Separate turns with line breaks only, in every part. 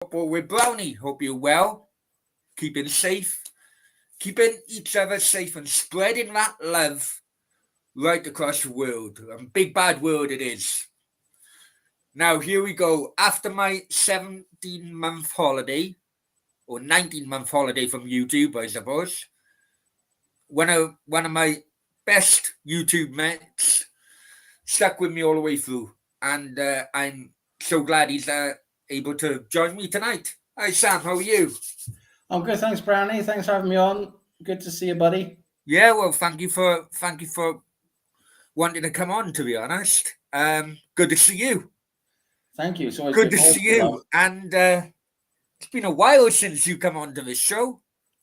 Football with Brownie. Hope you're well, keeping safe, keeping each other safe, and spreading that love right across the world. Big bad world it is. Now, here we go. After my 17-month holiday, or 19-month holiday from YouTube, I suppose, one of my best YouTube mates stuck with me all the way through. And I'm so glad he's able to join me tonight. Hi, Sam. How are you?
I'm good, thanks, Brownie. Thanks for having me on. Good to see you, buddy.
Yeah, well, thank you for wanting to come on. To be honest, good to see you.
Thank you. It's always
Good
good
to
to
see
hear
you. And it's been a while since you come onto this show.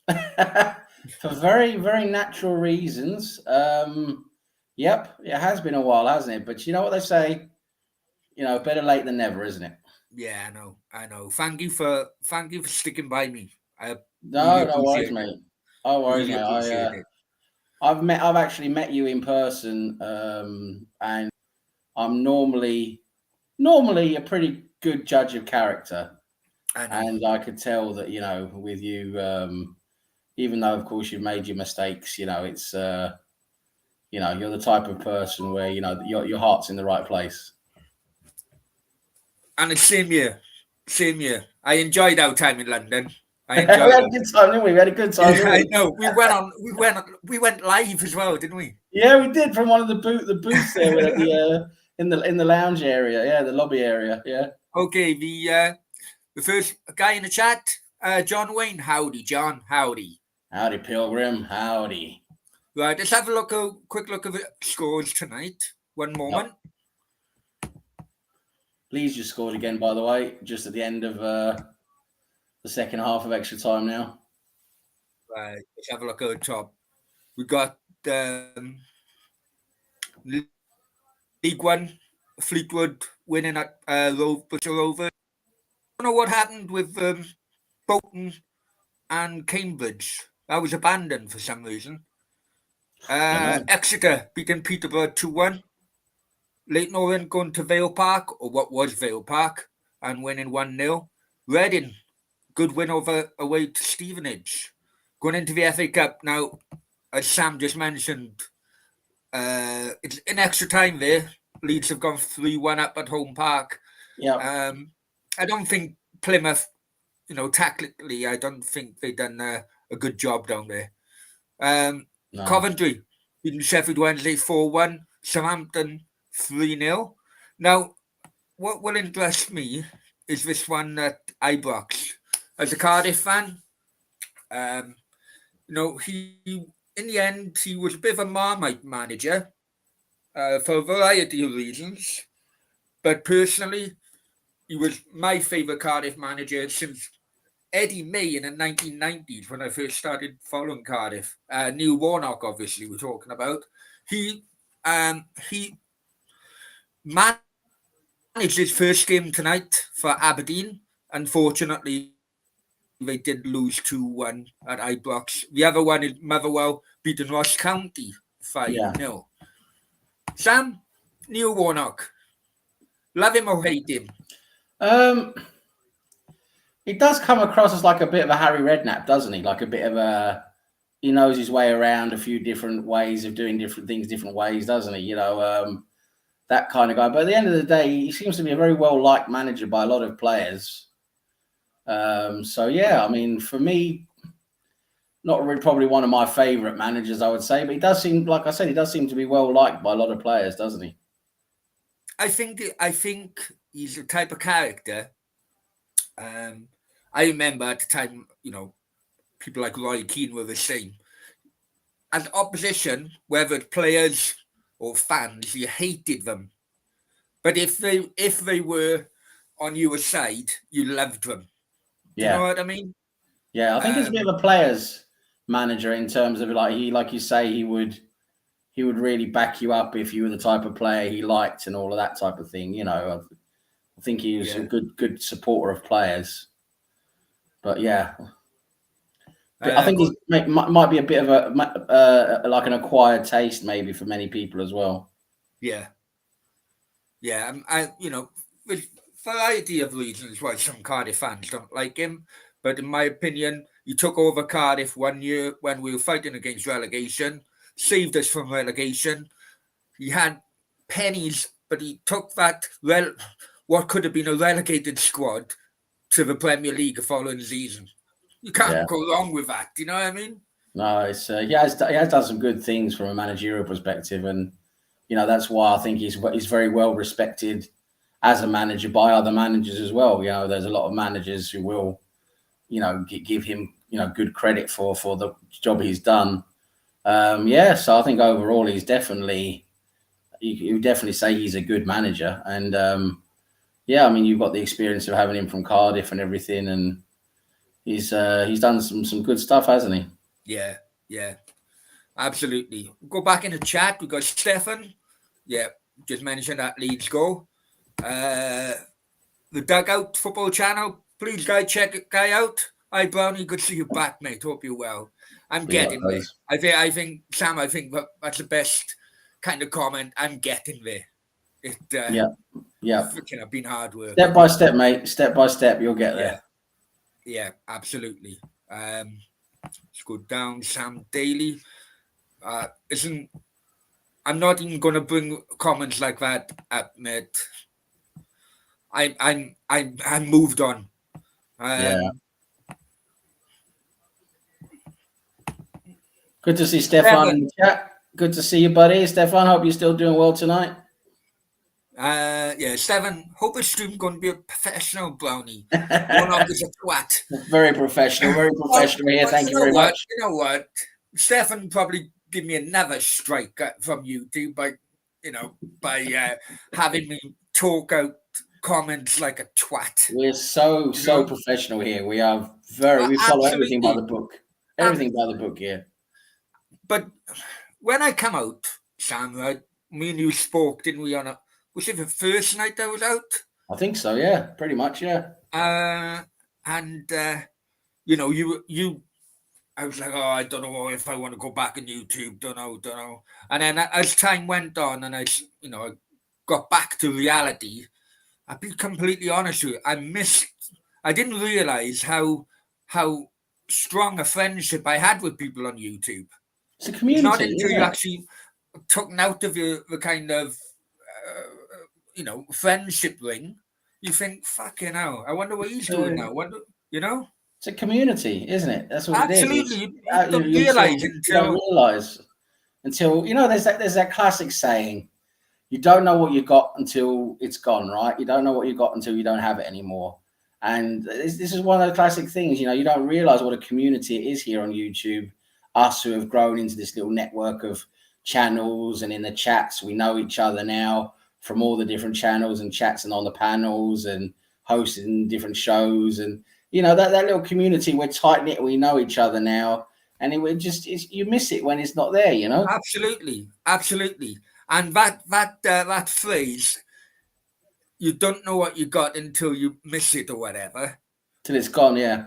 for very, very natural reasons. Yep, it has been a while, hasn't it? But you know what they say, better late than never, isn't it?
Yeah, I know. Thank you for sticking by me. I really
No, no worries,
appreciate it.
mate. No worries,
Really
mate.
appreciate it.
I've actually met you in person, and I'm normally a pretty good judge of character,
I know.
and I could tell that with you, even though of course you've made your mistakes, it's you're the type of person where your heart's in the right place.
And it's same year, same year. I enjoyed our time in London. I
We
enjoyed
had a
it.
good time, didn't we? We had a good time,
Yeah,
didn't
I
we?
know. We went live as well, didn't we?
Yeah, we did from one of the booths there at the in the lounge area, yeah, the lobby area, yeah.
Okay, the first guy in the chat, John Wayne. Howdy, John. Howdy.
Howdy, Pilgrim. Howdy.
Right, let's have a quick look at the scores tonight. One moment.
Yep. Leeds just scored again, by the way, just at the end of the second half of extra time now.
Right, let's have a look at the top. We got League One, Fleetwood winning at Bristol Rovers. I don't know what happened with Bolton and Cambridge. That was abandoned for some reason. Exeter beating Peterborough 2-1. Leighton Orient going to Vale Park, or what was Vale Park, and winning 1-0. Reading, good win away to Stevenage. Going into the FA Cup now, as Sam just mentioned, it's in extra time there. Leeds have gone 3-1 up at home park.
Yeah.
I don't think Plymouth, tactically, I don't think they've done a good job down there.
No.
Coventry beating Sheffield Wednesday 4-1. Southampton 3-0. Now, what will interest me is this one at Ibrox. As a Cardiff fan, he in the end he was a bit of a Marmite manager for a variety of reasons. But personally, he was my favourite Cardiff manager since Eddie May in the 1990s when I first started following Cardiff. Neil Warnock, obviously, we're talking about. He managed his first game tonight for Aberdeen. Unfortunately, they did lose 2-1 at Ibrox. The other one is Motherwell beating Ross County 5-0.
Yeah.
Sam, Neil Warnock, love him or hate him?
He does come across as like a bit of a Harry Redknapp, doesn't he? Like a bit of he knows his way around a few different ways of doing different things, different ways, doesn't he? That kind of guy. But at the end of the day, he seems to be a very well-liked manager by a lot of players. So, yeah, I mean, for me, not really probably one of my favourite managers, I would say. But he does seem, like I said, he does seem to be well-liked by a lot of players, doesn't he?
I think he's the type of character. I remember at the time, people like Roy Keane were the same. As opposition, whether players or fans, you hated them. But if they were on your side, you loved them. Do you know what I mean?
Yeah, I think he's a bit of a player's manager in terms of like you say, he would really back you up if you were the type of player he liked and all of that type of thing. I think he was a good supporter of players. But yeah, I think he might be a bit of a like an acquired taste maybe for many people as well.
Yeah. variety of reasons why some Cardiff fans don't like him. But in my opinion, he took over Cardiff one year when we were fighting against relegation, saved us from relegation. He had pennies, but he took that, what could have been a relegated squad to the Premier League the following season. You can't go wrong with that. You know what I mean?
No, it's he has done some good things from a managerial perspective, and that's why I think he's very well respected as a manager by other managers as well. There's a lot of managers who will, give him good credit for the job he's done. So I think overall he's definitely, you definitely say he's a good manager, and I mean, you've got the experience of having him from Cardiff and everything, and he's done some good stuff, hasn't he?
Yeah, absolutely. Go back in the chat. We got Stefan. Yeah, just mentioned that Leeds goal. The Dugout Football Channel. Please, guys, check it out. Hi, Brownie. Good to see you back, mate. Hope you're well. I'm getting there. I think, Sam, that's the best kind of comment. I'm getting there. Freaking have been hard work.
Step by step, mate. Step by step, you'll get there.
Yeah, absolutely. Let's go down. Sam Daly. I'm not even going to bring comments like that up, mate. I'm moved on.
Good to see Stefan in the chat. Good to see you, buddy. Stefan, hope you're still doing well tonight.
Stefan, hope the stream's going to be a professional, Brownie. You're not just a twat.
Very professional here. Thank you very much.
You know what? Stefan probably give me another strike from YouTube by having me talk out comments like a twat.
We're so professional here. We are we follow everything by the book. Everything by the book here.
But when I come out, Sam, right, me and you spoke, didn't we, was it the first night I was out?
I think so, yeah. Pretty much, yeah.
You I was like, I don't know if I want to go back on YouTube, don't know. And then as time went on and I got back to reality, I'll be completely honest with you, I didn't realize how strong a friendship I had with people on YouTube.
It's a community.
It's not until you actually taken out of the kind of, friendship ring, you think, fucking hell, I wonder what he's doing now.
It's a community, isn't it? That's what
absolutely.
It is. Absolutely. You don't realize until there's that classic saying, you don't know what you got until it's gone, right? You don't know what you got until you don't have it anymore. And this is one of the classic things, you don't realize what a community it is here on YouTube. Us who have grown into this little network of channels, and in the chats, we know each other now from all the different channels and chats and on the panels and hosting different shows. And, that little community, we're tight knit, we know each other now. And you miss it when it's not there,
Absolutely. And that phrase, you don't know what you got until you miss it or whatever.
Till it's gone, yeah.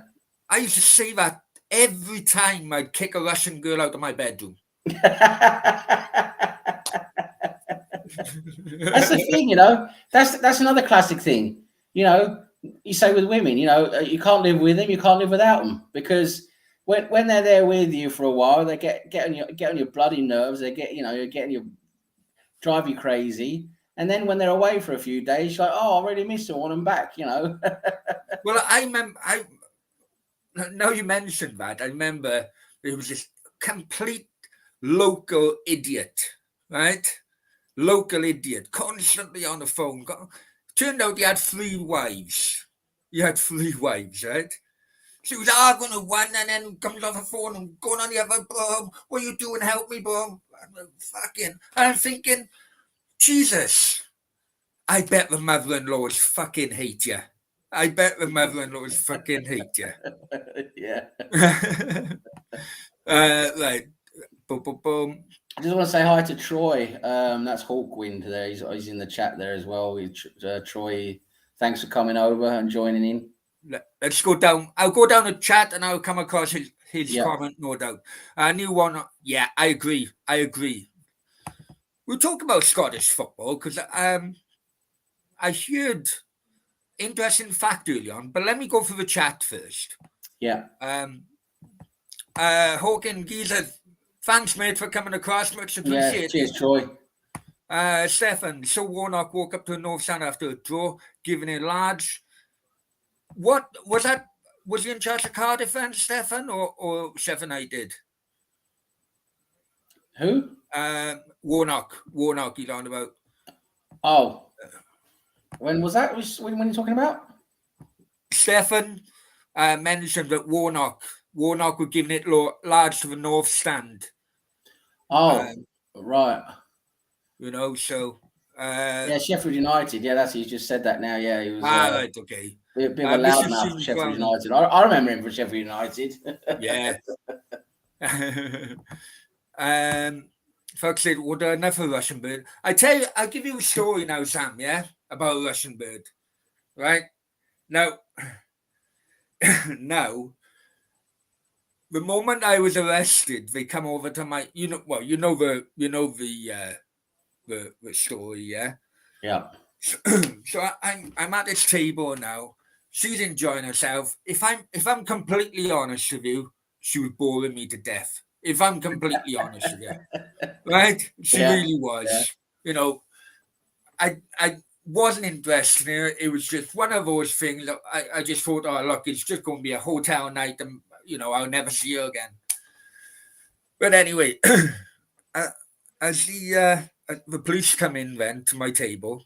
I used to say that every time I'd kick a Russian girl out of my bedroom.
That's the thing, That's another classic thing. You say with women, you can't live with them, you can't live without them, because when they're there with you for a while, they get on your bloody nerves. They drive you crazy. And then when they're away for a few days, you're like, I really miss them, I want them back,
Well, I remember, now you mentioned that, I remember there was this complete local idiot, right? Local idiot, constantly on the phone. Turned out he had 3 wives. Right? She was arguing with one and then comes off the phone and going on the other, bro, what are you doing? Help me, bro. I'm thinking, Jesus, I bet the mother-in-laws fucking hate you.
Yeah.
Right. Boom.
I just want to say hi to Troy. That's Hawkwind there. He's in the chat there as well. Troy, thanks for coming over and joining in.
Let's go down. I'll go down the chat and I'll come across his comment, no doubt. A new one. Yeah, I agree. We'll talk about Scottish football because I heard interesting fact early on, but let me go through the chat first.
Yeah.
Hawking Geezer, thanks, mate, for coming across. Much appreciated.
Cheers, Troy.
Stefan, so Warnock woke up to a North Stand after a draw, giving it large. What was that? Was he in charge of Cardiff then, Stefan, or Sheffield United?
Who?
Warnock, he's on about.
Oh. When was that? When are you talking about?
Stefan mentioned that Warnock were giving it large to the North Stand.
Oh, right.
You know, so...
yeah, Sheffield United. Yeah, that's he just said that now. Yeah, he was...
right, okay.
A bit of a loudmouth for Sheffield United. I remember him for Sheffield United.
Yeah. Folks said, "What enough of Russian bird?" I'll give you a story now, Sam. Yeah, about a Russian bird. Right now, the moment I was arrested, they come over to my. You know the story. Yeah.
Yeah.
So I'm at this table now. She's enjoying herself. If I'm completely honest with you, she was boring me to death. If I'm completely honest with you, right? She really was.
Yeah.
You know, I wasn't interested in her. It was just one of those things. I just thought, oh look, it's just going to be a hotel night, and I'll never see her again. But anyway, as the police come in then to my table,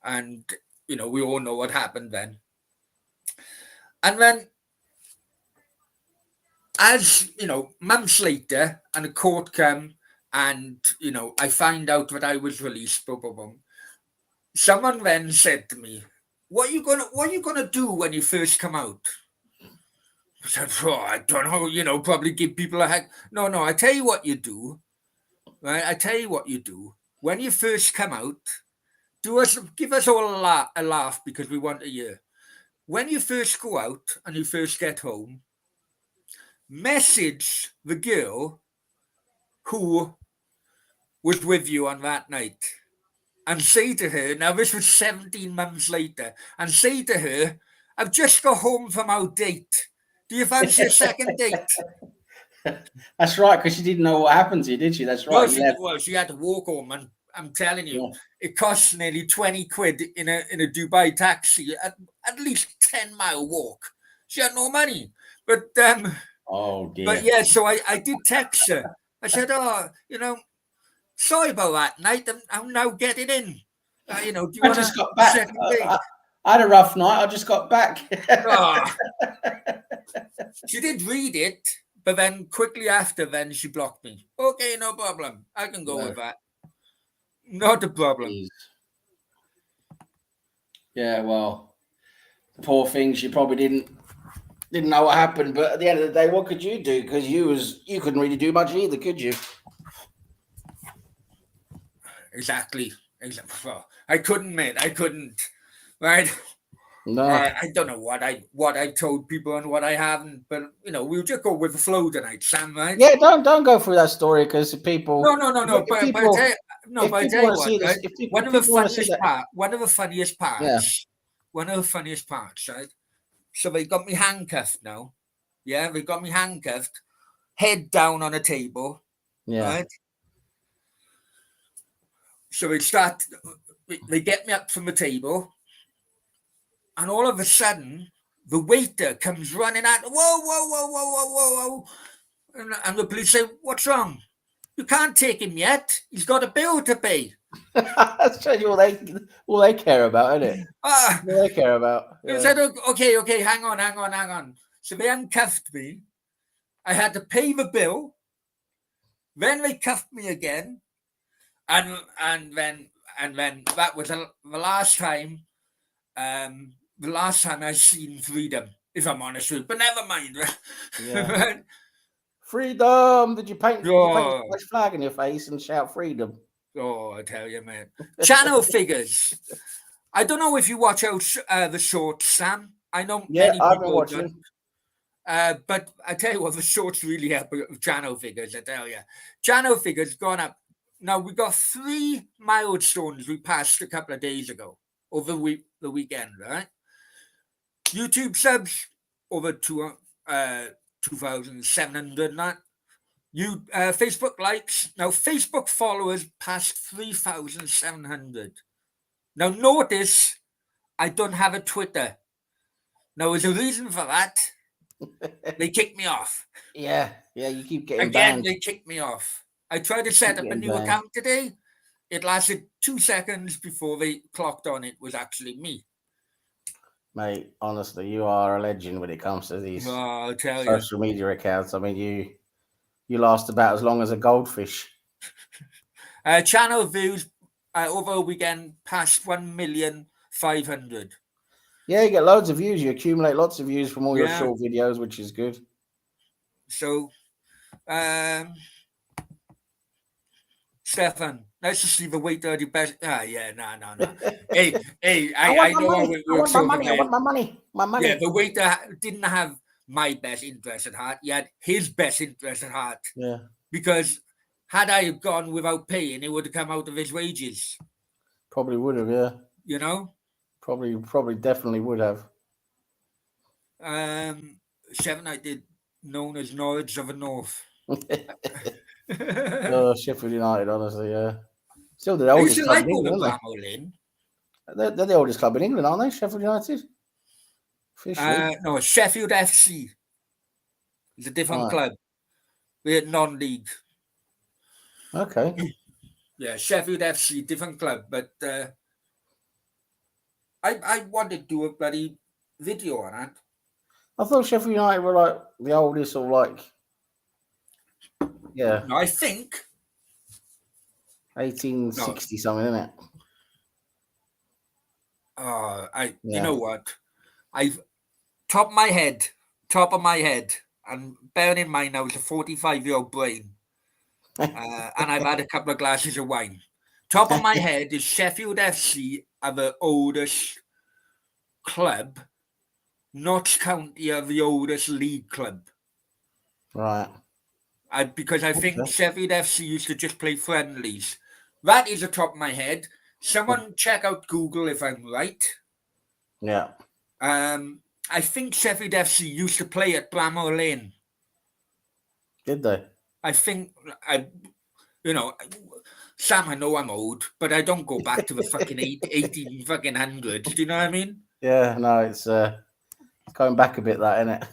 and we all know what happened then. And then, as months later, and the court come, and I find out that I was released. Boom, boom, boom. Someone then said to me, "What are you gonna do when you first come out?" I said, "Oh, I don't know. Probably give people a hug." No. I tell you what you do, right? I tell you what you do when you first come out. Give us all a laugh because we want to hear. When you first go out and you first get home, message the girl who was with you on that night and say to her, now this was 17 months later, and say to her, "I've just got home from our date. Do you fancy a second date?"
That's right, because she didn't know what happened to you, did she? That's right.
She had to walk home, and I'm telling you, it costs nearly 20 quid in a Dubai taxi, at least 10-mile walk. She had no money. But
oh dear.
But yeah, so I did text her. I said, "Oh, sorry about that night. I'm now getting in. Do you
I just got back. I had a rough night. I just got back."
She did read it, but then quickly after, then she blocked me. Okay, no problem. I can go with that. Not a problem.
Jeez. Yeah, well, poor thing. She probably didn't know what happened. But at the end of the day, what could you do? Because you couldn't really do much either, could you?
Exactly. Well, I couldn't, mate. I couldn't. Right.
No.
I don't know what I told people and what I haven't, but we'll just go with the flow tonight, Sam. Right?
Yeah. Don't go through that story because people.
No. But I tell you what, right? One of the funniest parts, right? So they got me handcuffed now. Yeah, they got me handcuffed, head down on a table.
Yeah.
Right. So they get me up from the table. And all of a sudden, the waiter comes running out. Whoa. And the police say, "What's wrong? You can't take him yet. He's got a bill to pay."
That's all they care about, isn't it? All they care about.
Yeah. They said, okay, hang on. So they uncuffed me. I had to pay the bill. Then they cuffed me again. And then that was the last time. The last time I seen freedom, if I'm honest with you, but never mind.
Yeah. Freedom! Did you paint a flag in your face and shout freedom?
Oh, I tell you, man. Channel figures. I don't know if you watch out the shorts, Sam. I know many
I've
people
been watching.
But I tell you what, the shorts really help with channel figures. I tell you, channel figures gone up. Now we got 3 milestones we passed a couple of days ago. over the weekend, right? YouTube subs over 2,700. That Facebook likes now. Facebook followers past 3,700. Now notice I don't have a Twitter. Now there's a reason for that. They kicked me off.
Yeah, you keep getting
Again,
banned.
they kicked me off. I tried to set up a
getting
new
banned.
account today. It lasted 2 seconds before they clocked on it was actually me.
Mate, honestly, you are a legend when it comes to these
I'll tell
social media accounts. I mean, you last about as long as a goldfish.
you. Channel views over a weekend past 1,500,000.
Yeah, you get loads of views. You accumulate lots of views from all your
Yeah.
short videos, which is good.
So, Stefan, let's just see the weight of the best. No. Hey, I know how it works over there.
I want my money.
Yeah, the waiter didn't have my best interest at heart. He had his best interest at heart.
Yeah.
Because had I gone without paying, it would have come out of his wages.
Probably would have, yeah.
You know?
Probably definitely would have.
Seven I did known as Norwich of the North.
Sheffield United, honestly, yeah. Still the oldest club in England, aren't they? They're the oldest club in England, aren't they? Sheffield United? Officially.
No, Sheffield FC. It's a different club. We're non-league.
Okay.
Yeah, Sheffield FC, different club. But I wanted to do a bloody video on that.
I thought Sheffield United were like the oldest, or like, yeah.
No, I think
1860 something, isn't it?
You know what? Top of my head, and bearing in mind I was a 45-year-old brain, and I've had a couple of glasses of wine. Top of my head is Sheffield FC are the oldest club. Notts County are the oldest league club.
Right.
Because I think Sheffield FC used to just play friendlies. That is the top of my head. Someone check out Google if I'm right.
Yeah.
I think Sheffield FC used to play at Bramall Lane.
Did they?
I think, Sam, I know I'm old, but I don't go back to the fucking 18 fucking hundreds. Do you know what I mean?
Yeah, no, it's going back a bit, that, isn't it?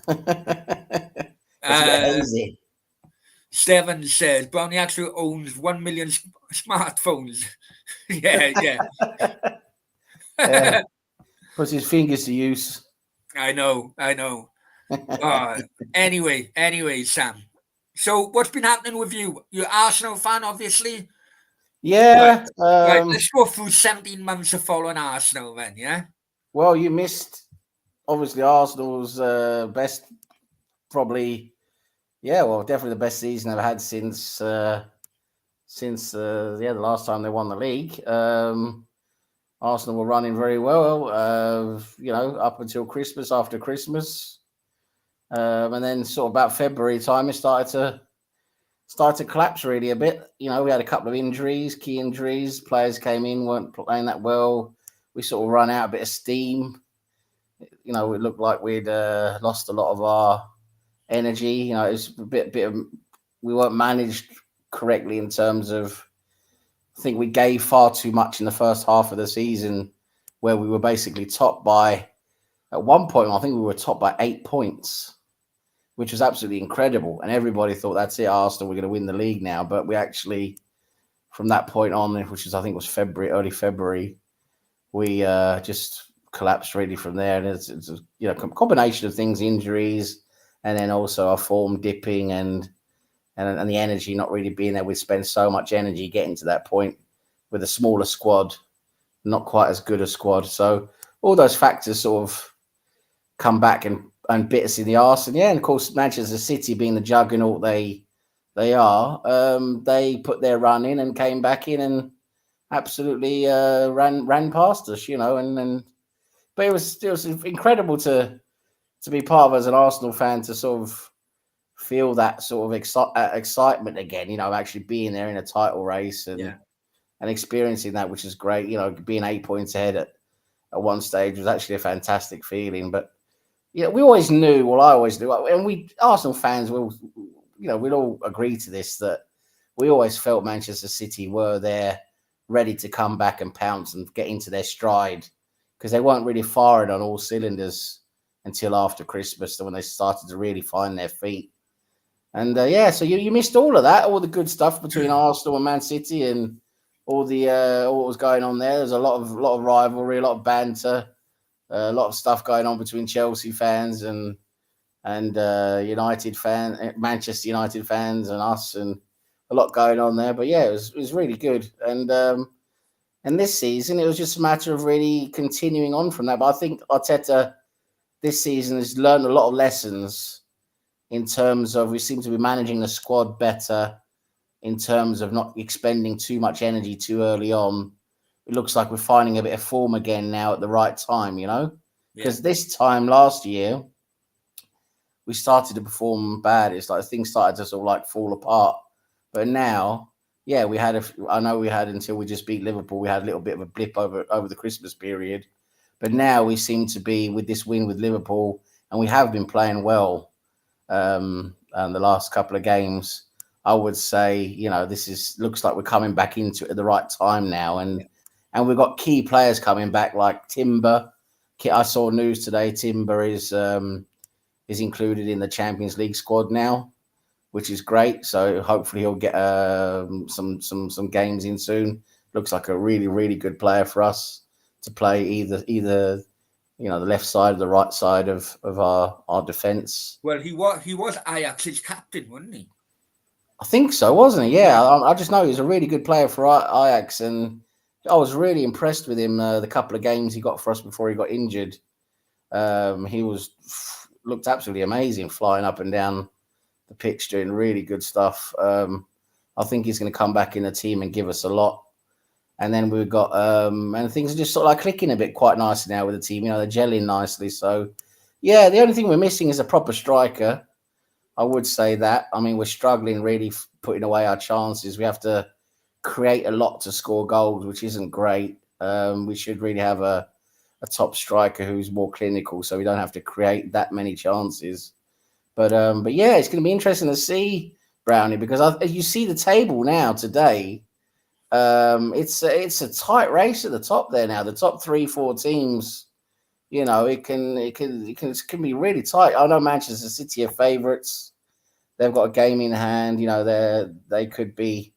It's a bit hazy.
Steven says Brownie actually owns 1 million smartphones. yeah.
Puts his fingers to use.
I know. Anyway, Sam. So what's been happening with you? You're an Arsenal fan, obviously.
Yeah.
Right, let's go through 17 months of following Arsenal then, yeah?
Well, you missed, obviously, Arsenal's best, probably, definitely the best season they've had since the last time they won the league. Arsenal were running very well, up until Christmas, after Christmas. And then sort of about February time, it started to collapse really a bit. We had a couple of injuries, key injuries. Players came in, weren't playing that well. We sort of run out a bit of steam. It looked like we'd lost a lot of our energy. It's a bit of, we weren't managed correctly in terms of, I think we gave far too much in the first half of the season, where we were basically topped by, at one point, I think we were topped by 8 points, which was absolutely incredible. And everybody thought, that's it, Arsenal, we're going to win the league now. But we actually, from that point on, which is, I think was early February, we just collapsed really from there. And it's a combination of things, injuries, and then also our form dipping and the energy not really being there. We spend so much energy getting to that point with a smaller squad, not quite as good a squad. So all those factors sort of come back and bit us in the arse. And of course, Manchester City, being the juggernaut they are, they put their run in and came back in and absolutely ran past us, but it was incredible to be part of as an Arsenal fan, to sort of feel that sort of excitement again, actually being there in a title race and experiencing that, which is great, being 8 points ahead at one stage was actually a fantastic feeling. But yeah, we always knew. Well, I always knew, and we Arsenal fans will, we'd all agree to this, that we always felt Manchester City were there, ready to come back and pounce and get into their stride, because they weren't really firing on all cylinders until after Christmas, when they started to really find their feet. And so you missed all of that, all the good stuff between Arsenal and Man City, and all what was going on there. There's a lot of rivalry, a lot of banter, a lot of stuff going on between Chelsea fans and Manchester United fans and us, and a lot going on there. But yeah, it was really good. And this season, it was just a matter of really continuing on from that. But I think Arteta this season has learned a lot of lessons in terms of, we seem to be managing the squad better, in terms of not expending too much energy too early on. It looks like we're finding a bit of form again now at the right time, because this time last year, we started to perform bad. It's like things started to sort of like fall apart. But now, yeah, I know we had, until we just beat Liverpool, we had a little bit of a blip over the Christmas period. But now we seem to be, with this win with Liverpool, and we have been playing well the last couple of games. I would say, looks like we're coming back into it at the right time now. And we've got key players coming back, like Timber. I saw news today, Timber is included in the Champions League squad now, which is great. So hopefully he'll get some games in soon. Looks like a really, really good player for us to play either the left side or the right side of our defence.
Well, he was Ajax's captain, wasn't he?
I think so, wasn't he? Yeah, I just know he was a really good player for Ajax, and I was really impressed with him the couple of games he got for us before he got injured. He looked absolutely amazing, flying up and down the pitch, doing really good stuff. I think he's going to come back in the team and give us a lot. And then we've got, and things are just sort of like clicking a bit quite nicely now with the team. They're gelling nicely. So, yeah, the only thing we're missing is a proper striker. I would say that. I mean, we're struggling really putting away our chances. We have to create a lot to score goals, which isn't great. We should really have a top striker who's more clinical, so we don't have to create that many chances. But yeah, it's going to be interesting to see, Brownie, because as you see the table now today, it's a tight race at the top there now. The top 3-4 teams, it can be really tight. I know Manchester City are favourites. They've got a game in hand. They could be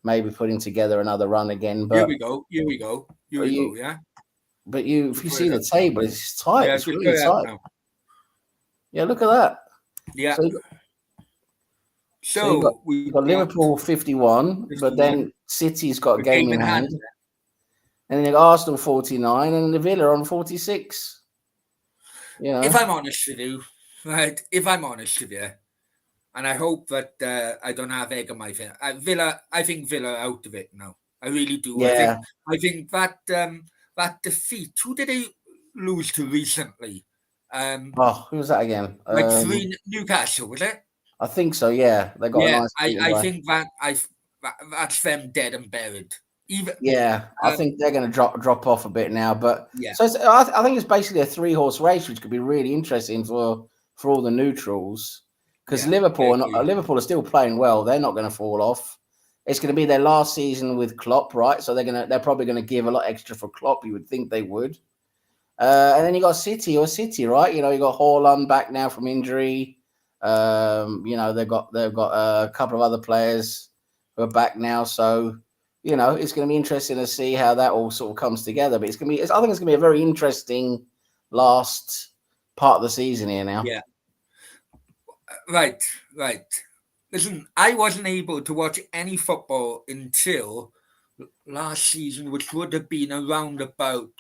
maybe putting together another run again. But
Here we go. Yeah.
But if you see the table, it's tight.
Yeah,
it's really tight.
Now.
Yeah, look at that.
Yeah.
So we've got Liverpool 51, but then City's got a game in hand. And then you've got Arsenal 49 and the Villa on 46.
If I'm honest with you, right? And I hope that I don't have egg on my face. I think Villa are out of it now. I really do.
Yeah.
I think that that defeat. Who did they lose to recently?
Who was that again?
Like 3 Newcastle, was it?
I think so. Yeah, they got a nice.
I think that's them dead and buried.
I think they're going to drop off a bit now. But so I think it's basically a 3-horse race, which could be really interesting for all the neutrals, because Liverpool are still playing well. They're not going to fall off. It's going to be their last season with Klopp, right? So they're probably going to give a lot extra for Klopp. You would think they would. And then you got City, right? You got Haaland back now from injury. They've got a couple of other players who are back now. So, it's going to be interesting to see how that all sort of comes together. But I think it's going to be a very interesting last part of the season here now.
Yeah. Right. Listen, I wasn't able to watch any football until last season, which would have been around about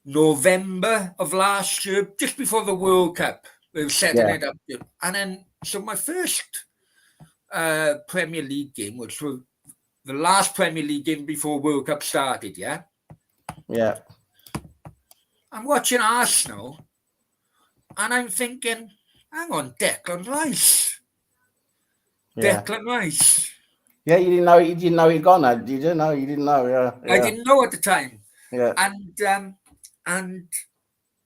November of last year, just before the World Cup. We were setting it up. And then, so my first Premier League game, which was the last Premier League game before World Cup started, yeah?
Yeah.
I'm watching Arsenal, and I'm thinking, hang on, Declan Rice.
Yeah.
Declan Rice.
Yeah, you didn't know he'd gone. You didn't know. Yeah.
I didn't know at the time.
Yeah.
And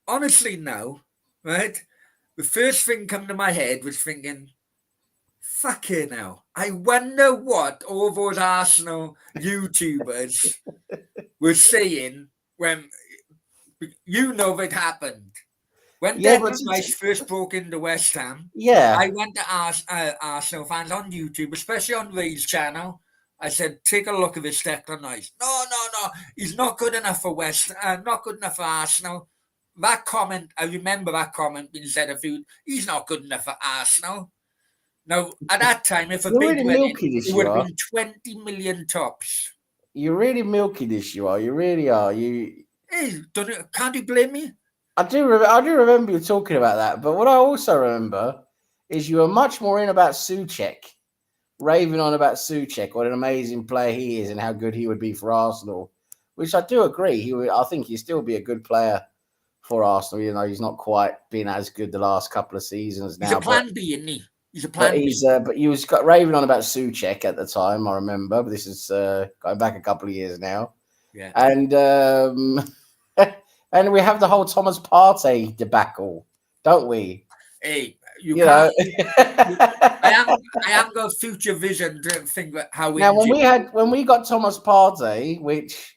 honestly now, right, the first thing come to my head was thinking, fucking hell, I wonder what all those Arsenal YouTubers were saying when it happened. When
Yeah, but
Declan Rice first broke into West Ham,
yeah,
I went to Arsenal fans on YouTube, especially on Ray's channel. I said, take a look at this Declan Rice. No, he's not good enough for not good enough for Arsenal. That comment, I remember that comment being said he's not good enough for Arsenal. Now, at that time, if a
you're
bid
really
went in,
milky this
it
you
would have
are.
been 20 million tops.
You're really milky this you are. You really are.
Hey, can't you blame me?
I do remember you talking about that. But what I also remember is you were much more in about Souček, raving on about Souček, what an amazing player he is and how good he would be for Arsenal. Which I do agree. I think he'd still be a good player for Arsenal. You know, he's not quite been as good the last couple of seasons
He's
now.
a plan B, isn't he? He's a
But
plan B.
but he was raving on about Souček at the time. I remember. But this is going back a couple of years now.
Yeah.
And and we have the whole Thomas Partey debacle, don't we?
Hey,
You know.
I am got future vision to think about how
Now, when we got Thomas Partey, which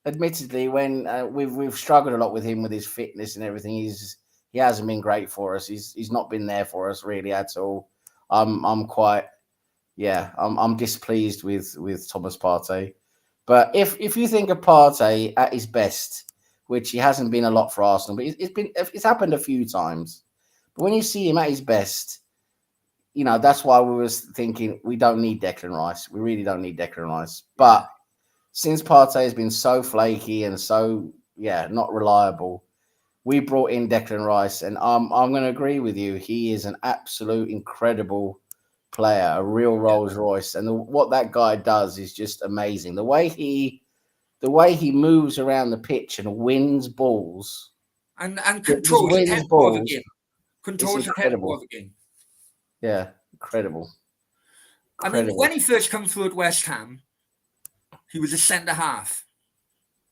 admittedly, when we've struggled a lot with him with his fitness and everything, he hasn't been great for us. He's not been there for us really at all. I'm displeased with Thomas Partey. But if you think of Partey at his best, which he hasn't been a lot for Arsenal, but it's happened a few times. But when you see him at his best, you know, that's why we was thinking we don't need Declan Rice. We really don't need Declan Rice. But since Partey has been so flaky and so not reliable, we brought in Declan Rice, and I'm going to agree with you. He is an absolute incredible player, a real Rolls Royce, and what that guy does is just amazing. The way he moves around the pitch and wins balls
and controls the tempo of the game. Controls the tempo of the game.
Yeah, incredible.
I mean, when he first came through at West Ham, he was a centre half.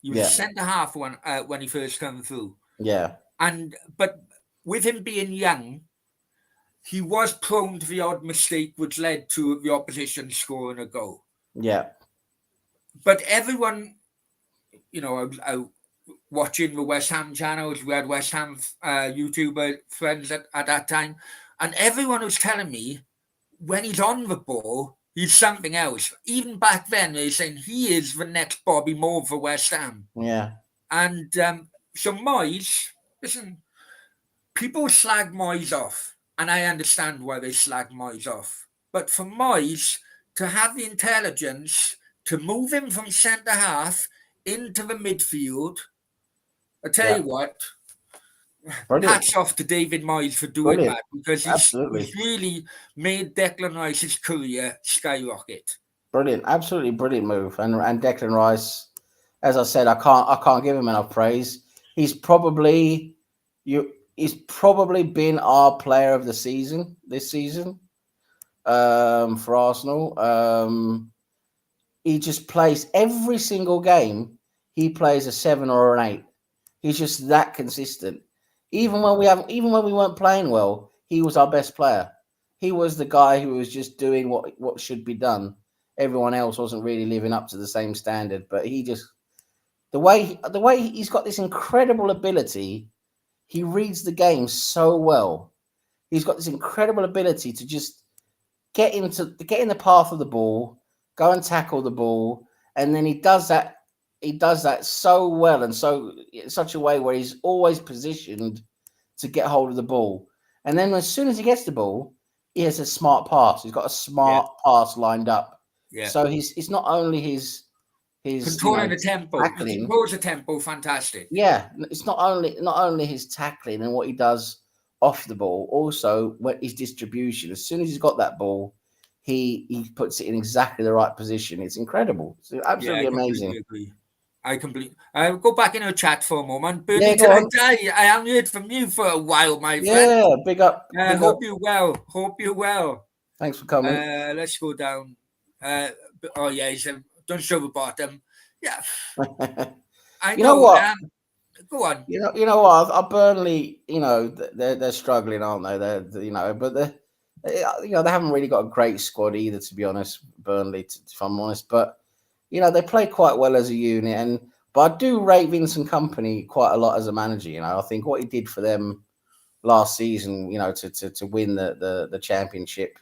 He was a centre half when he first came through.
Yeah.
But with him being young, he was prone to the odd mistake which led to the opposition scoring a goal.
Yeah.
But everyone, you know, watching the West Ham channels, we had West Ham YouTuber friends at that time, and everyone was telling me when he's on the ball, he's something else. Even back then, they were saying he is the next Bobby Moore for West Ham.
Yeah.
And so Moyes, listen, people slag Moyes off, and I understand why they slag Moyes off. But for Moyes to have the intelligence to move him from centre half into the midfield, I tell you what, hats off to David Moyes for doing that, because he's really made Declan Rice's career skyrocket.
Brilliant, absolutely brilliant move. And Declan Rice, as I said, I can't give him enough praise. He's probably been our player of the season this season for Arsenal. He just plays every single game. He plays a 7 or an 8. He's just that consistent. Even when we weren't playing well, he was our best player. He was the guy who was just doing what should be done. Everyone else wasn't really living up to the same standard. But he just the way he's got this incredible ability. He reads the game so well. He's got this incredible ability to just get in the path of the ball, go and tackle the ball, and then he does that. He does that so well and so in such a way where he's always positioned to get hold of the ball. And then as soon as he gets the ball, he has a smart pass. He's got a smart pass lined up.
Yeah.
So it's not only his
controlling the tempo.
Tackling.
He controls the tempo, fantastic.
Yeah, it's not only his tackling and what he does off the ball, also his distribution. As soon as he's got that ball, he puts it in exactly the right position. It's incredible. It's absolutely amazing.
I completely. I'll go back in our chat for a moment. Bernie, I haven't heard from you for a while, my friend.
Yeah, big up.
Hope you're well. Hope you're well.
Thanks for coming.
Let's go down. He said, don't show the bottom. Yeah. I
You know
know.
what?
Go on.
You know what? Burnley, they're struggling, aren't they? But they haven't really got a great squad either, to be honest. Burnley, if I'm honest, but they play quite well as a unit, but I do rate Vincent Company quite a lot as a manager. I think what he did for them last season, to win the championship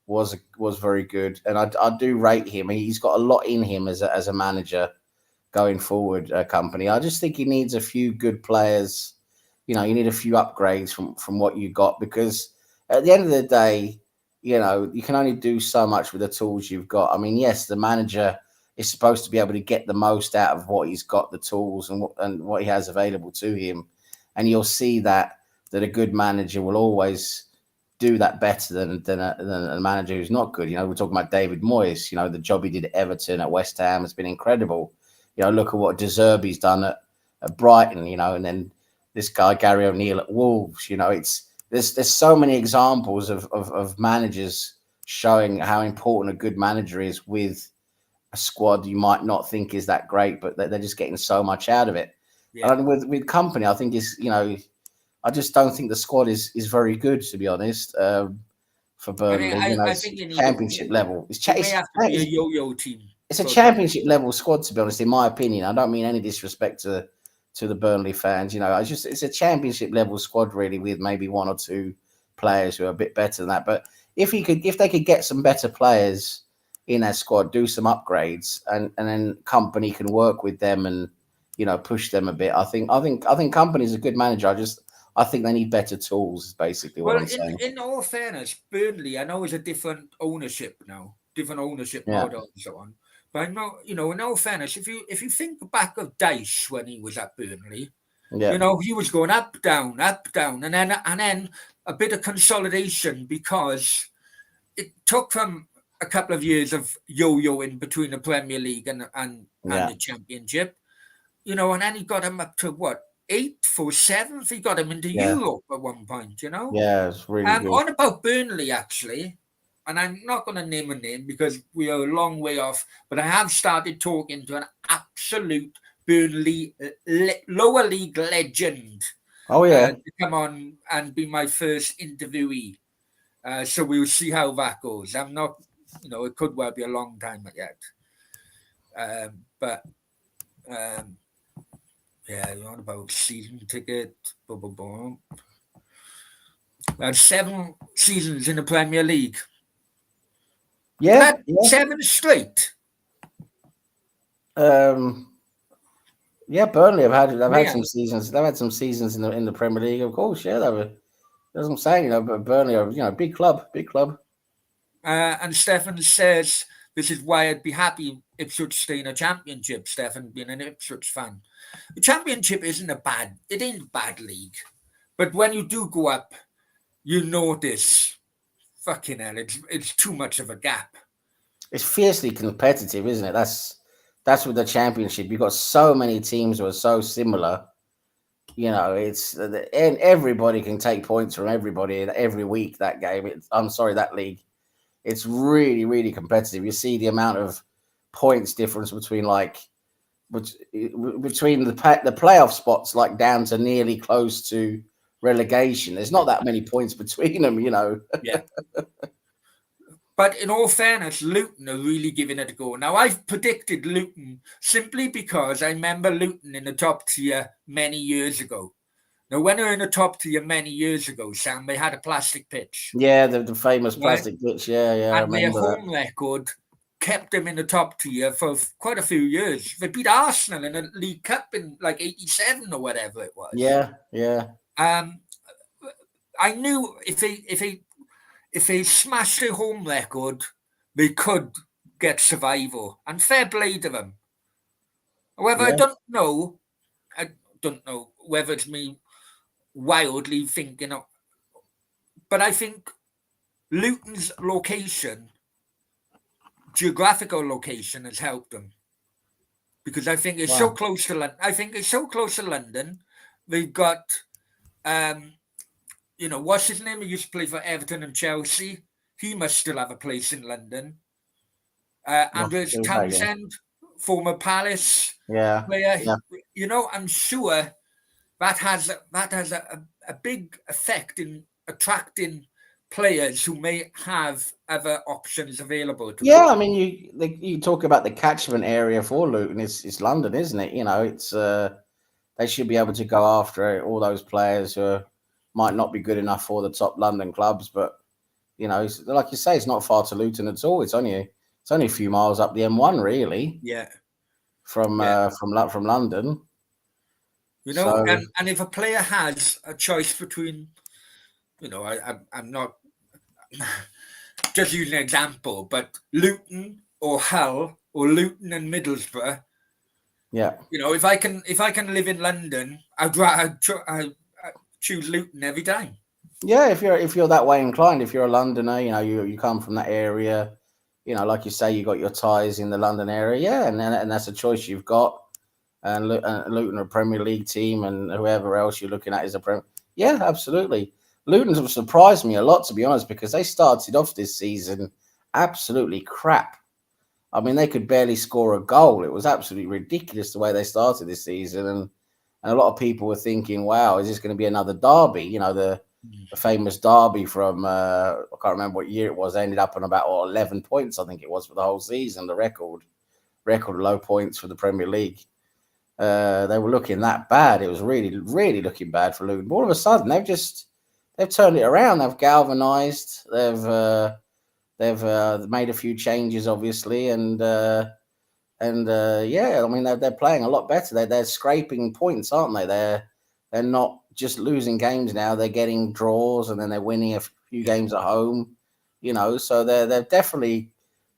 was very good, and I do rate him. He's got a lot in him as a manager going forward. Company, I just think he needs a few good players. You need a few upgrades from what you got, because at the end of the day, you can only do so much with the tools you've got. I mean, yes, the manager is supposed to be able to get the most out of what he's got, the tools and what he has available to him, and you'll see that a good manager will always do that better than a manager who's not good. We're talking about David Moyes. The job he did at Everton, at West Ham has been incredible. Look at what De Zerbi's done at Brighton, and then this guy, Gary O'Neill, at Wolves. There's so many examples of managers showing how important a good manager is with a squad you might not think is that great, but they're just getting so much out of it. Yeah. And with Company, I think I just don't think the squad is very good, to be honest. For Burnley,
I think you need
championship level.
It may have to be a yo-yo team.
It's a championship level squad, to be honest, in my opinion. I don't mean any disrespect to the Burnley fans. It's a championship level squad, really, with maybe one or two players who are a bit better than that. But if they could get some better players in that squad, do some upgrades, and then Company can work with them and push them a bit. I think Company's a good manager. I think they need better tools, is basically what I'm saying.
In all fairness, Burnley, I know, is a different ownership now, different ownership model and so on. But I know, in all fairness, if you think back of Dyche when he was at Burnley, he was going up, down, and then a bit of consolidation, because it took him a couple of years of yo-yoing between the Premier League and the Championship, and then he got him up to what? 8th or 7th, he got him into Europe at one point,
Yeah, it's really good.
On about Burnley, actually, and I'm not going to name a name because we are a long way off, but I have started talking to an absolute Burnley lower league legend.
Oh, yeah.
To come on and be my first interviewee. So we'll see how that goes. I'm not, it could well be a long time yet. Yeah, you're on about season ticket. Boom, boom, boom. 7 seasons in the Premier League.
Yeah,
7 straight.
Yeah, Burnley have had some seasons. They've had some seasons in the Premier League, of course. Yeah, that's what I'm saying. But Burnley are big club.
And Stefan says this is why I'd be happy Ipswich stay in a championship. Stefan, being an Ipswich fan, the championship ain't a bad league, but when you do go up, you notice, fucking hell, it's too much of a gap.
It's fiercely competitive, isn't it? That's with the championship. You've got so many teams who are so similar. And everybody can take points from everybody every week. That game, that league. It's really, really competitive. You see the amount of points difference between the playoff spots, like down to nearly close to relegation. There's not that many points between them,
Yeah. But in all fairness, Luton are really giving it a go. Now, I've predicted Luton simply because I remember Luton in the top tier many years ago. Now, when they were in the top tier many years ago, Sam, they had a plastic pitch.
Yeah, the famous plastic pitch. Yeah.
And their home record kept them in the top tier for quite a few years. They beat Arsenal in the League Cup in like 87 or whatever it was.
Yeah.
I knew if they smashed their home record, they could get survival. And fair play to them. However, I don't know whether it's me wildly thinking of, but I think Luton's geographical location has helped them, because I think it's so close to London. I think it's so close to London. They've got, what's his name? He used to play for Everton and Chelsea. He must still have a place in London. Andres Townsend, former Palace
Yeah.
player.
Yeah.
You know, I'm sure that has a big effect in attracting players who may have other options available to
Yeah,
them.
I mean, you talk about the catchment area for Luton. It's London, isn't it? You know, it's they should be able to go after all those players who might not be good enough for the top London clubs. But you know, like you say, it's not far to Luton at all. It's only a few miles up the M1, really,
Yeah,
from
yeah.
from London.
You know,
So
and if a player has a choice between, you know, I'm not just using an example, but Luton or Hull or Luton and Middlesbrough.
yeah,
You know, if I can live in London, I'd choose Luton every time.
yeah. If you're that way inclined, if you're a Londoner, you know, you come from that area. You know, like you say, you got your ties in the London area, yeah, and that's a choice you've got. And Luton are a Premier League team, and whoever else you're looking at is a Premier. Yeah, absolutely. Luton's have surprised me a lot, to be honest, because they started off this season absolutely crap. I mean, they could barely score a goal. It was absolutely ridiculous the way they started this season, and a lot of people were thinking, "Wow, is this going to be another derby?" You know, the famous derby from I can't remember what year it was. They ended up on about 11 points, I think it was, for the whole season. The record low points for the Premier League. They were looking that bad. It was really, really looking bad for Luton. But all of a sudden, they've turned it around. They've galvanised. They've made a few changes, obviously, and yeah, I mean they're playing a lot better. They're scraping points, aren't they? They're not just losing games now. They're getting draws, and then they're winning a few
Yeah.
games at home. You know, so they've definitely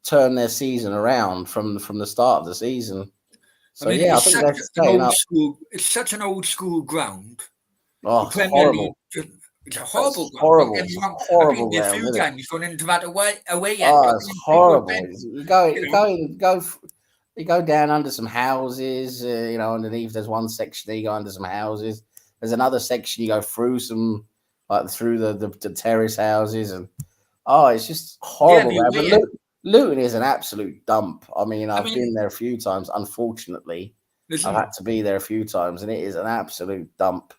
turned their season around from the start of the season.
I
So
mean,
yeah, I think they're staying up.
it's such an old school ground.
Oh,
The
it's
Premier League,
horrible.
it's a horrible
It's
ground. Don't
horrible.
get
It's
me
a
wrong. I've been
horrible
there a
ground,
few
isn't it?
times, gone into that away end,
Oh,
looking
it's
into people's
horrible.
bedrooms.
You go,
You
you
know,
go, you go, you go down under some houses. You know, underneath there's one section there. You go under some houses. There's another section you go through some, like through the terrace houses, and oh, it's just
yeah,
horrible,
the
man. But
away end.
Luton is an absolute dump. I mean,
I
I've
mean,
been there a few times. Unfortunately, I've
listen,
had to be there a few times, and it is an absolute dump.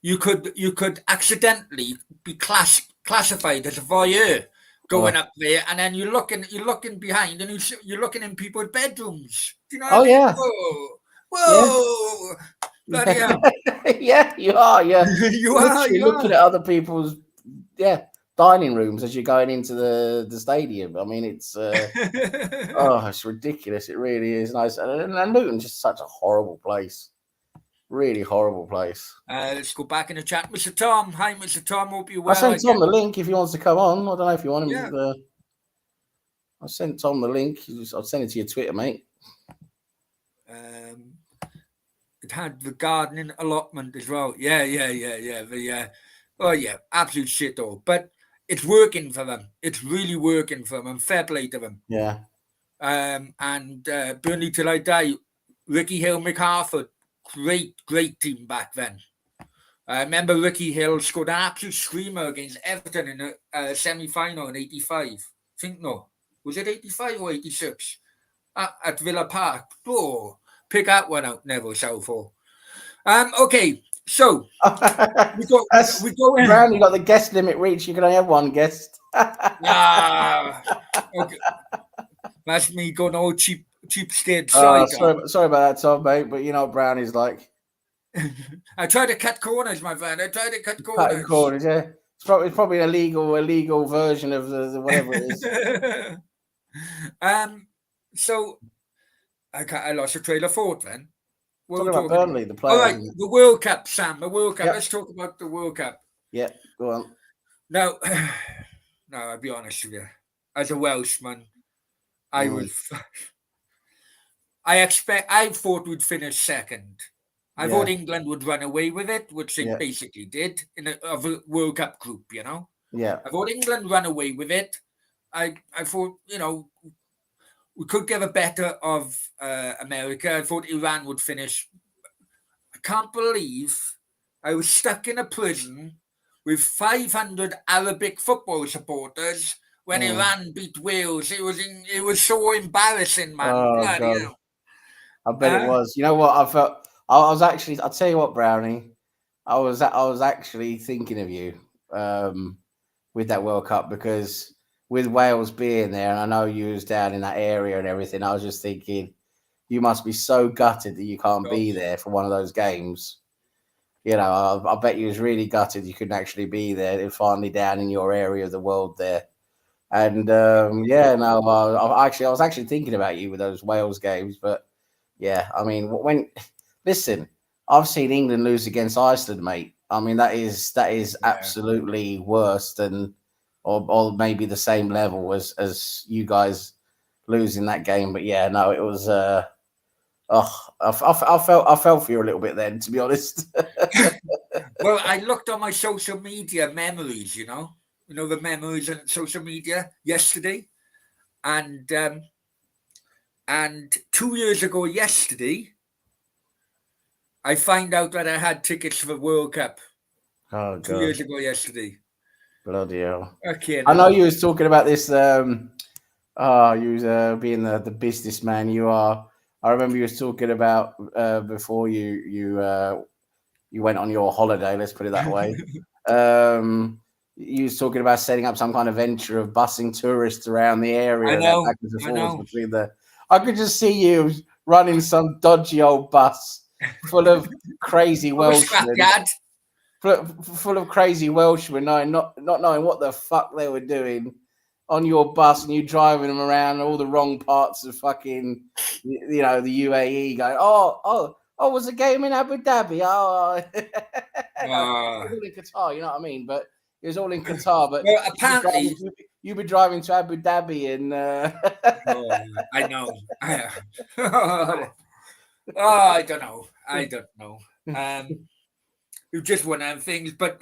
you could accidentally be classified as a voyeur going
Oh,
up there, and then you're looking behind, and you're looking in people's bedrooms. Do you know what I
oh
mean?
yeah,
Whoa,
yeah.
whoa, bloody hell!
Yeah, you are. Yeah,
You
you're
are,
literally
you
looking
are.
at other people's dining rooms as you're going into the stadium. I mean, it's ridiculous. It really is nice, and Luton's just such a horrible place. Really horrible place.
Let's go back in the chat. Mr. Tom. Hi, Mr. Tom. Hope you're
I
well
sent Tom
again.
the link if he wants to come on. I don't know if you want
Yeah.
him. I sent Tom the link. I'll send it to your Twitter, mate.
It had the gardening allotment as well. Yeah. Oh, yeah. Absolute shit, though. But it's working for them. It's really working for them. And fair play to them.
Yeah.
And Burnley Till I Die, Ricky Hill, MacArthur. Great team back then. I remember Ricky Hill scored an absolute screamer against Everton in a semi-final in '85. I think no, was it '85 or '86 at Villa Park? Oh, pick that one out, Neville Southall. Okay, so we go in.
Brownie got the guest limit reached. You can only have one guest.
Okay, that's me going all cheap stage side.
Sorry about that, Tom, mate. But you know what Brownie's like.
I try to cut corners, my friend. I try to cut
Cutting
corners.
corners, yeah. It's probably an illegal version of the whatever it is.
So I lost a trail of thought then. What
Talking
are we
about
talking
Burnley,
about?
the
All
players.
right, the World Cup, Sam. The World Cup.
Yep.
Let's talk about the World Cup.
Yeah, go on.
Now, I'll be honest with you. As a Welshman, I was. I thought we'd finish second. I thought England would run away with it, which they basically did in a World Cup group. You know.
Yeah.
I thought England run away with it. I thought we could get a better of America. I thought Iran would finish. I can't believe I was stuck in a prison with 500 Arabic football supporters when Iran beat Wales. It was so embarrassing, man.
Oh
Bloody
God.
hell.
I bet it was. You know what? I felt. I was actually. I'll tell you what, Brownie. I was actually thinking of you with that World Cup because with Wales being there, and I know you was down in that area and everything. I was just thinking you must be so gutted that you can't be there for one of those games. You know, I bet you was really gutted you couldn't actually be there. They're finally down in your area of the world there. And yeah, no, I was actually thinking about you with those Wales games, but yeah, I mean, when listen, I've seen England lose against Iceland, mate. I mean, that is absolutely worse than, or maybe the same level as you guys losing that game. But yeah, no, it was. I felt for you a little bit then, to be honest.
Well, I looked on my social media memories, you know the memories on social media yesterday, and 2 years ago yesterday, I find out that I had tickets for the World Cup.
Oh
2 years
god,
ago yesterday.
bloody hell!
Okay,
I know
now
you was talking about this. You was being the businessman you are. I remember you was talking about before you went on your holiday. Let's put it that way. You was talking about setting up some kind of venture of busing tourists around the area
I
and that
know,
backwards and
I
forwards
know.
between the. I could just see you running some dodgy old bus full of crazy
I'm a
Welshmen,
scrapyard.
full of crazy Welshmen, not knowing what the fuck they were doing on your bus, and you driving them around all the wrong parts of fucking, the UAE, going, oh, was the game in Abu Dhabi? Oh, no, it was all in Qatar, you know what I mean? But it was all in Qatar, but
Well, apparently,
you be driving to Abu Dhabi and.
I know. I don't know. I don't know. It's just one of them things. But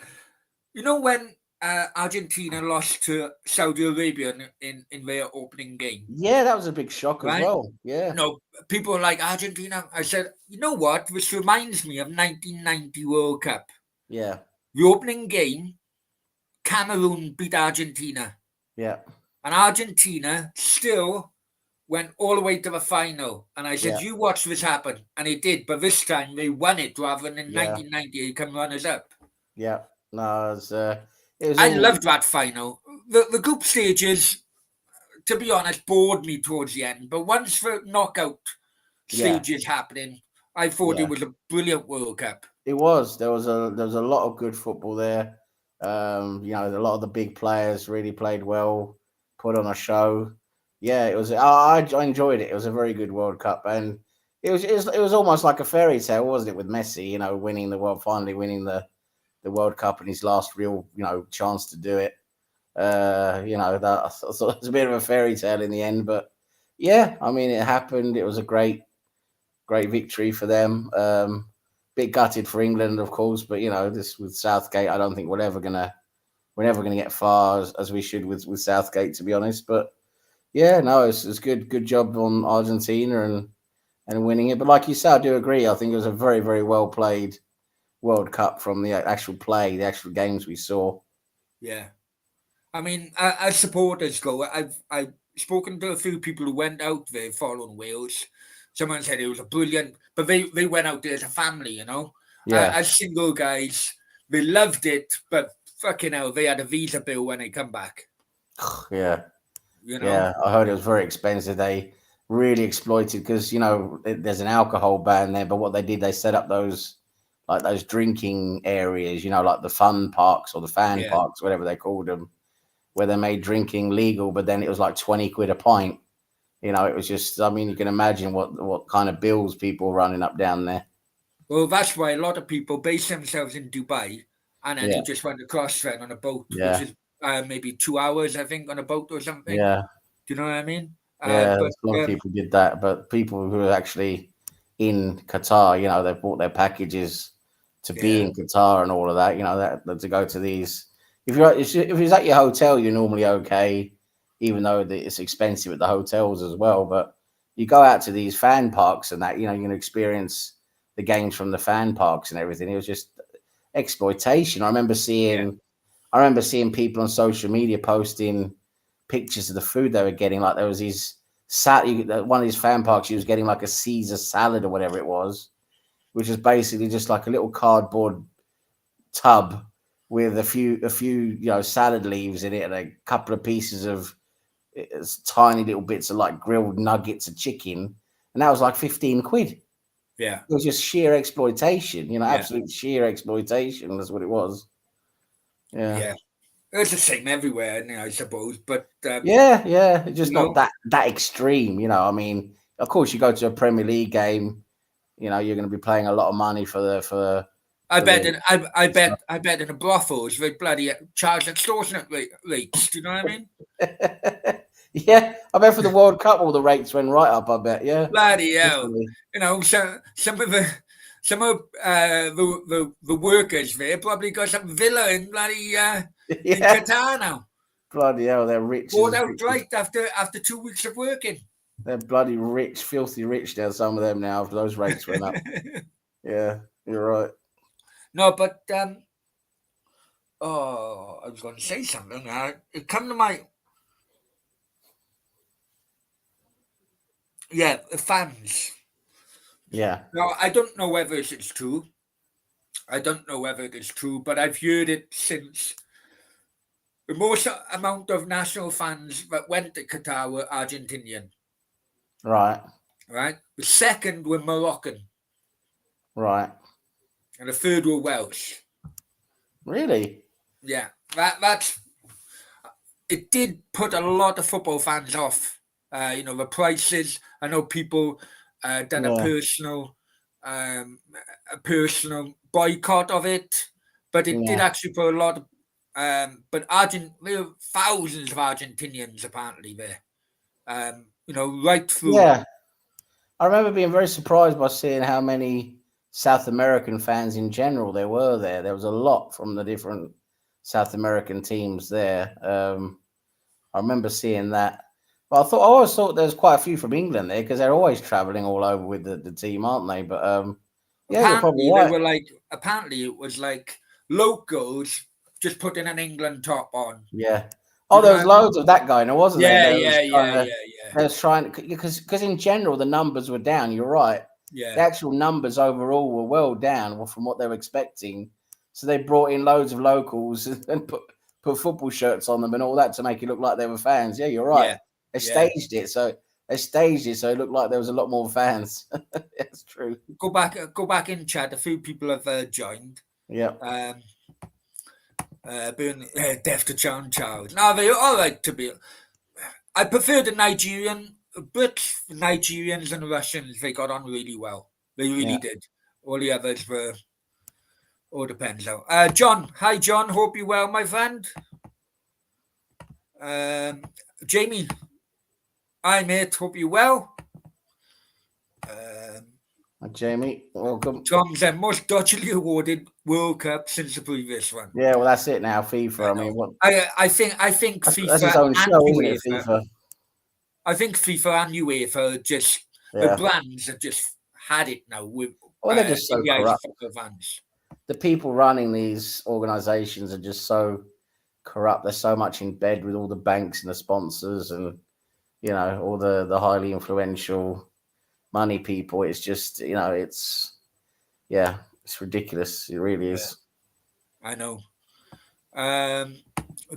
when Argentina lost to Saudi Arabia in their opening game,
Yeah, that was a big shock as
right?
well. Yeah,
People were like, Argentina. I said, you know what? This reminds me of 1990 World Cup.
yeah,
The opening game, Cameroon beat Argentina.
yeah,
And Argentina still went all the way to the final. And I said,
yeah,
you watch this happen. And it did. But this time they won it rather than in
yeah,
1990 they come runners up.
yeah. No, it was
I
all.
loved that final. The group stages, to be honest, bored me towards the end. But once the knockout
Yeah,
stages happening, I thought it
yeah.
was a brilliant World Cup.
It was. There was a lot of good football there. A lot of the big players really played well, put on a show. Yeah, it was. I enjoyed it. It was a very good World Cup, and it was almost like a fairy tale, wasn't it? With Messi, winning finally winning the World Cup in his last real, chance to do it. That I thought it was a bit of a fairy tale in the end, but yeah, I mean, it happened. It was a great victory for them. Bit gutted for England, of course, but this with Southgate, I don't think we're never gonna get far as we should with Southgate, to be honest. But yeah, no, it's good. Good job on Argentina and winning it. But like you said, I do agree. I think it was a very, very well played World Cup from the actual play, the actual games we saw.
Yeah. I mean, as supporters go, I've spoken to a few people who went out there following Wales. Someone said it was a brilliant, but they went out there as a family.
Yeah,
As single guys, they loved it, but fucking hell, they had a visa bill when they come back.
yeah.
You know,
Yeah, I heard it was very expensive. They really exploited because there's an alcohol ban there. But what they did, they set up those drinking areas, like the fun parks or the fan
yeah.
parks, whatever they called them, where they made drinking legal. But then it was like 20 quid a pint. It was just. I mean, you can imagine what kind of bills people were running up down there.
Well, that's why a lot of people base themselves in Dubai, and then they
Yeah,
just went across then on a boat, which
yeah,
is maybe 2 hours, I think, on a boat or something.
yeah.
Do you know what I mean?
Yeah,
But
a lot of people did that, but people who are actually in Qatar, they bought their packages to be
yeah,
in Qatar and all of that. That to go to these. If it's at your hotel, you're normally okay, even though it's expensive at the hotels as well. But you go out to these fan parks and that, you're going to experience the games from the fan parks and everything. It was just exploitation.
yeah,
I remember seeing people on social media posting pictures of the food they were getting. Like there was these one of his fan parks, he was getting like a Caesar salad or whatever it was, which is basically just like a little cardboard tub with a few salad leaves in it and a couple of pieces of tiny little bits of like grilled nuggets of chicken, and that was like 15 quid.
Yeah.
It was just sheer exploitation, absolute sheer exploitation. That's what it was. Yeah.
It's the same everywhere, I suppose. But
Yeah. It's just not that extreme, I mean, of course, you go to a Premier League game, you're going to be paying a lot of money for
I bet in the brothels they bloody charge extortionate rates. Do you know what I mean?
Yeah, I bet for the World Cup all the rates went right up. I bet, yeah.
Bloody hell! Some of the workers there probably got some villa in bloody in Qatar now.
Bloody hell, they're rich.
Bought outright after 2 weeks of working.
They're bloody rich, filthy rich now. Some of them now after those rates went up. Yeah, you're right.
No, but I was going to say something. It come to my fans.
Yeah.
Now I don't know whether it's true. But I've heard it since. The most amount of national fans that went to Qatar were Argentinian.
Right.
Right. The second were Moroccan.
Right.
And the third were Welsh.
Really?
Yeah. That's. It did put a lot of football fans off. The prices. I know people done a personal boycott of it, but it did actually put a lot of. But there were thousands of Argentinians apparently there. Right through.
Yeah, I remember being very surprised by seeing how many South American fans in general there were there. There was a lot from the different South American teams there. I remember seeing that. But I always thought there was quite a few from England there because they're always traveling all over with the team, aren't they? But you're probably right.
Apparently it was like locals just putting an England top on.
Yeah. Oh, there was loads of that guy, now wasn't there?
Yeah.
They was trying because in general the numbers were down. You're right.
Yeah.
The actual numbers overall were well down from what they were expecting. So they brought in loads of locals and put football shirts on them and all that to make it look like they were fans. Yeah, you're right.
Yeah.
They staged it so it looked like there was a lot more fans. That's true.
Go back in chat. A few people have joined.
Yeah.
Being deaf to John Child. Now they all like to be. I prefer the Nigerian, but Nigerians and Russians, they got on really well. They really did. All the others were. All depends though. John, hi John. Hope you're well, my friend. Jamie, hi mate. Hope you're well.
Jamie, welcome.
Tom's the most dodgily awarded World Cup since the previous one.
Yeah, well, that's it now. FIFA. I mean, what?
I think FIFA.
That's its own show, isn't it? FIFA.
I think FIFA and UEFA the brands have just had it now.
They're just so corrupt. The people running these organisations are just so corrupt. They're so much in bed with all the banks and the sponsors, and all the highly influential money people. It's just it's ridiculous. It really is.
I know.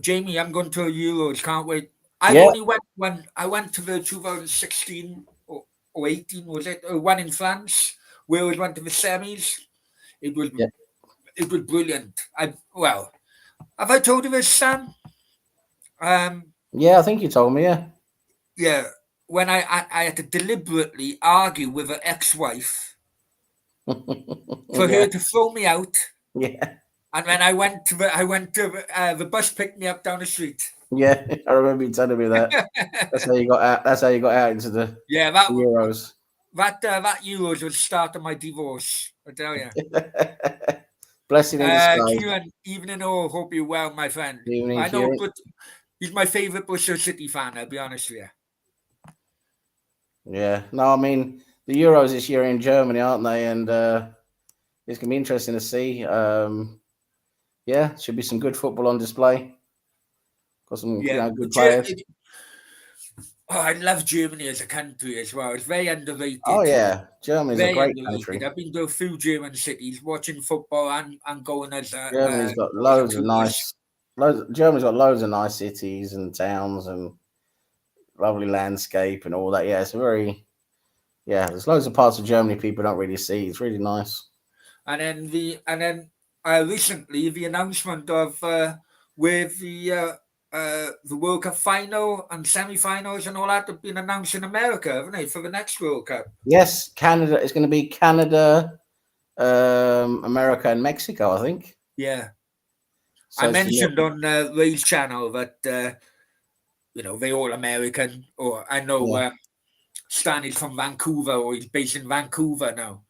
Jamie, I'm going to Euros. Can't wait. I only went when I went to the 2016 or 18, was it? One in France, where we went to the semis. It was brilliant. Have I told you this, Sam?
Yeah, I think you told me.
Yeah. When I had to deliberately argue with her ex-wife for her to throw me out.
Yeah.
And then I went to the bus picked me up down the street.
Yeah, I remember you telling me that. That's how you got out. That's how you got out into the Euros.
That Euros was the start of my divorce. I tell you.
Blessing in disguise.
Kieran, evening all. Hope you're well, my friend.
Evening,
I know, but he's my favourite Bristol City fan. I'll be honest with you.
Yeah, no, I mean the Euros this year in Germany, aren't they? And it's gonna be interesting to see. Should be some good football on display. Got some good players.
Oh, I love Germany as a country as well. It's very underrated.
Oh yeah, Germany's a
Very
great
underrated.
country.
I've been to a few German cities watching football and going as a
Germany's got
as a
loads of
tourist.
Germany's got loads of nice cities and towns and lovely landscape and all that. Yeah, it's a very there's loads of parts of Germany people don't really see. It's really nice.
And then recently the announcement of where the World Cup final and semi-finals and all that have been announced in America, haven't they, for the next World Cup?
Yes, Canada. It's going to be Canada, America, and Mexico, I think.
Yeah.
So
I mentioned on Ray's channel that they're all American, or I know Stan is from Vancouver, or he's based in Vancouver now.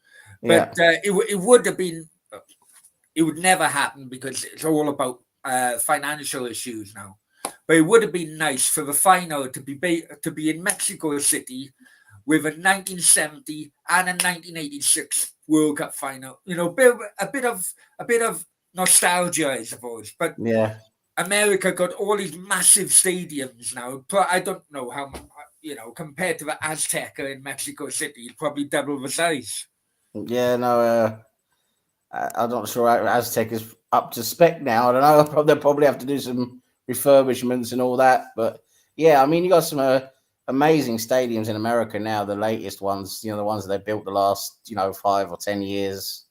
But it would have been, it would never happen because it's all about financial issues now. But it would have been nice for the final to be in Mexico City with a 1970 and a 1986 World Cup final. A bit of nostalgia, I suppose. But America got all these massive stadiums now. But I don't know how, compared to the Azteca in Mexico City, it's probably double the size.
Yeah, no, I'm not sure Aztec is up to spec now. I don't know. They'll probably have to do some refurbishments and all that. But yeah, I mean, you got some amazing stadiums in America now. The latest ones, the ones that they built the last, 5 or 10 years.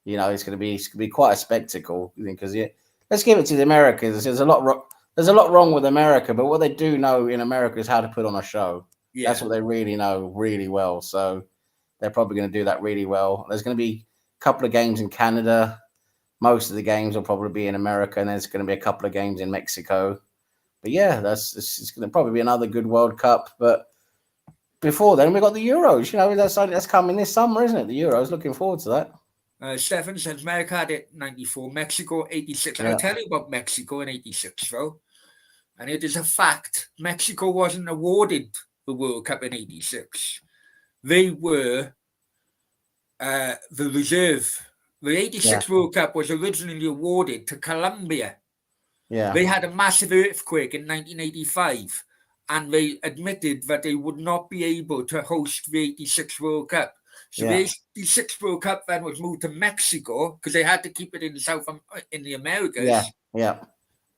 It's going to be quite a spectacle. Because let's give it to the Americans. There's a lot wrong with America, but what they do know in America is how to put on a show. Yeah. That's what they really know really well. So they're probably going to do that really well. There's going to be a couple of games in Canada. Most of the games will probably be in America, and there's going to be a couple of games in Mexico. But yeah, it's going to probably be another good World Cup. But before then, we got the Euros. That's coming this summer, isn't it? The Euros. Looking forward to that.
Stefan says America had it 94, Mexico 86. And I'll tell you about Mexico in 86, though. And it is a fact. Mexico wasn't awarded the World Cup in 86. They were the reserve. The 86 World Cup was originally awarded to Colombia.
Yeah.
They had a massive earthquake in 1985, and they admitted that they would not be able to host the 86 World Cup. So the 86 World Cup then was moved to Mexico because they had to keep it in the Americas.
Yeah, yeah.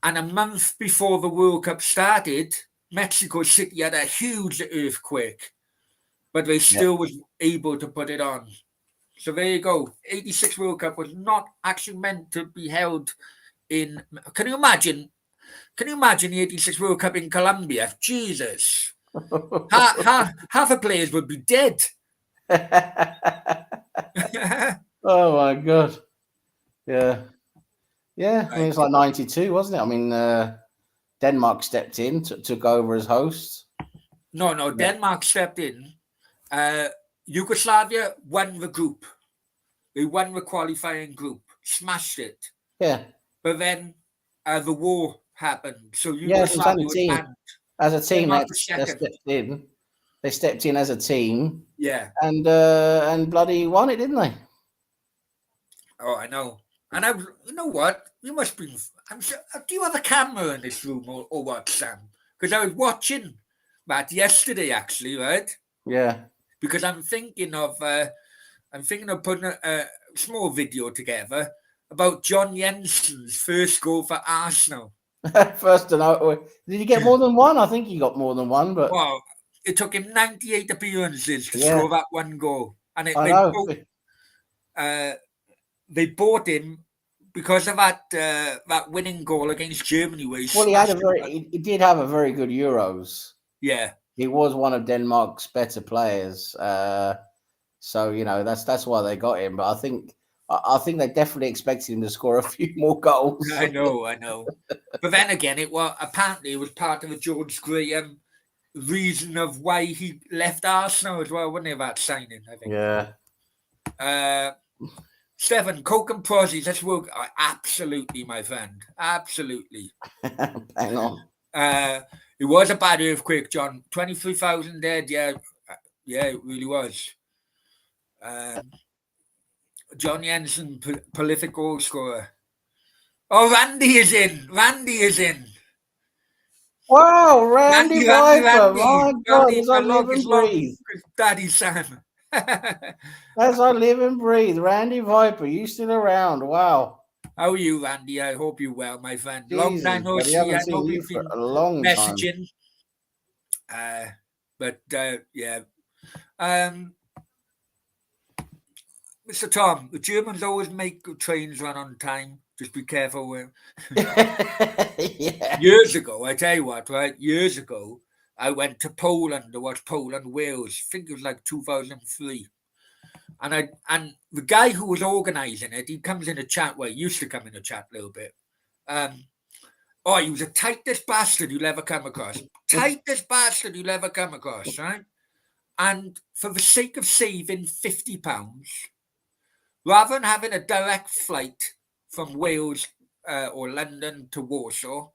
And a month before the World Cup started, Mexico City had a huge earthquake, but they still was able to put it on. So there you go. 86 World Cup was not actually meant to be held in. Can you imagine the 86 World Cup in Colombia? Jesus. half the players would be dead.
Oh my God. Yeah. Yeah. I mean, it's like 92, wasn't it? I mean, Denmark stepped in, took over as host.
No, Denmark stepped in. Yugoslavia won the group. They won the qualifying group, smashed it.
Yeah.
But then the war happened. So Yugoslavia was banned.
As a team, they stepped in. They stepped in as a team.
Yeah.
And bloody won it, didn't they?
Oh, I know. And you know what? You must be. I'm sure. Do you have a camera in this room or what, Sam? Because I was watching that yesterday, actually, right?
Yeah.
Because I'm thinking of putting a small video together about John Jensen's first goal for Arsenal.
First to know. Did he get more than one? I think he got more than one, but
well, it took him 98 appearances to score that one goal, and they bought him because of that winning goal against Germany. Where
he did have a very good Euros.
Yeah,
he was one of Denmark's better players. So that's why they got him. But I think they definitely expected him to score a few more goals.
I know. But then again, apparently it was part of the George Graham reason of why he left Arsenal as well, wasn't it, that signing, I think.
Yeah.
Stefan, Coke and Prozzies, let's work. Absolutely, my friend. Absolutely.
Hang on.
It was a bad earthquake, John. 23,000 dead. Yeah, it really was. John Jensen, prolific goal scorer. Oh, Randy is in.
Wow, Randy Viper. My God,
Brownie,
as
my
I live
log
and
is long.
breathe.
Daddy Sam.
As I live and breathe. Randy Viper, you still around? Wow.
How are you, Randy? I hope you're well, my friend. Long
Jesus,
time no
buddy. I
see.
haven't
I know
seen you
we've
for
been
a long time.
messaging. Yeah. Mr. Tom, the Germans always make trains run on time. Just be careful with.
Yeah.
Years ago, I tell you what, right? Years ago, I went to Poland to watch Poland Wales. I think it was like 2003. And the guy who was organising it, he comes in a chat. Well, he used to come in a chat a little bit. He was the tightest bastard you'll ever come across. Tightest bastard you'll ever come across, right? And for the sake of saving £50, rather than having a direct flight from Wales or London to Warsaw,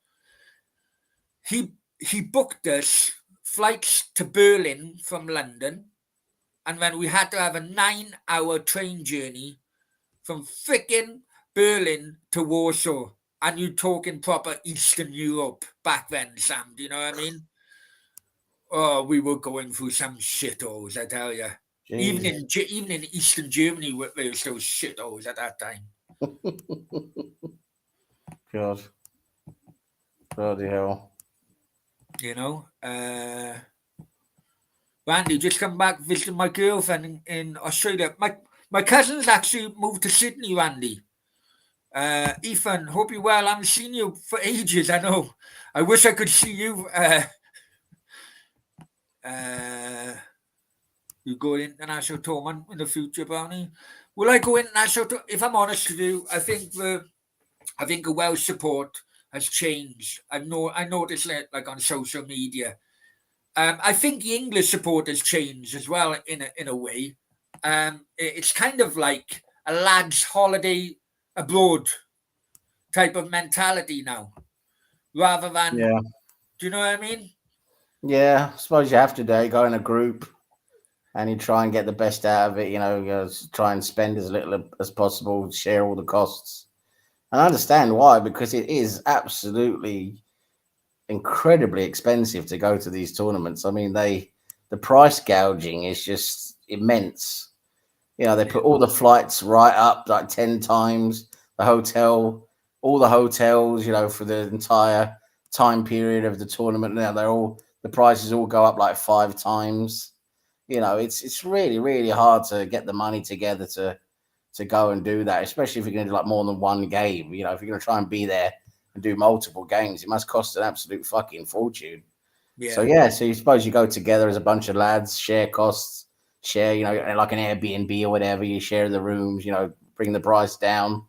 he booked us flights to Berlin from London, and then we had to have a 9-hour train journey from frickin' Berlin to Warsaw. And you're talking proper Eastern Europe back then, Sam. Do you know what I mean? Oh, we were going through some shitholes, I tell you. Even in Eastern Germany, there was those shitholes at that time.
God. Bloody hell.
You know? Randy, just come back visiting my girlfriend in Australia. My cousin's actually moved to Sydney, Randy. Ethan, hope you're well. I haven't seen you for ages, I know. I wish I could see you. You go international tournament in the future, Brownie? Will I go international? If I'm honest with you, I think the Welsh support has changed. I noticed it like on social media. I think the English support has changed as well in a way. It's kind of like a lad's holiday abroad type of mentality now, rather than.
Yeah.
Do you know what I mean?
Yeah, I suppose you have to go in a group and you try and get the best out of it, try and spend as little as possible, share all the costs. And I understand why, because it is absolutely incredibly expensive to go to these tournaments. I mean, the price gouging is just immense. They put all the flights right up like 10 times, all the hotels, for the entire time period of the tournament. Now the prices all go up like 5 times. It's really, really hard to get the money together to go and do that, especially if you're going to do like more than one game. If you're going to try and be there and do multiple games, it must cost an absolute fucking fortune.
Yeah.
So you suppose you go together as a bunch of lads, share costs, share, like an Airbnb or whatever, you share the rooms, bring the price down.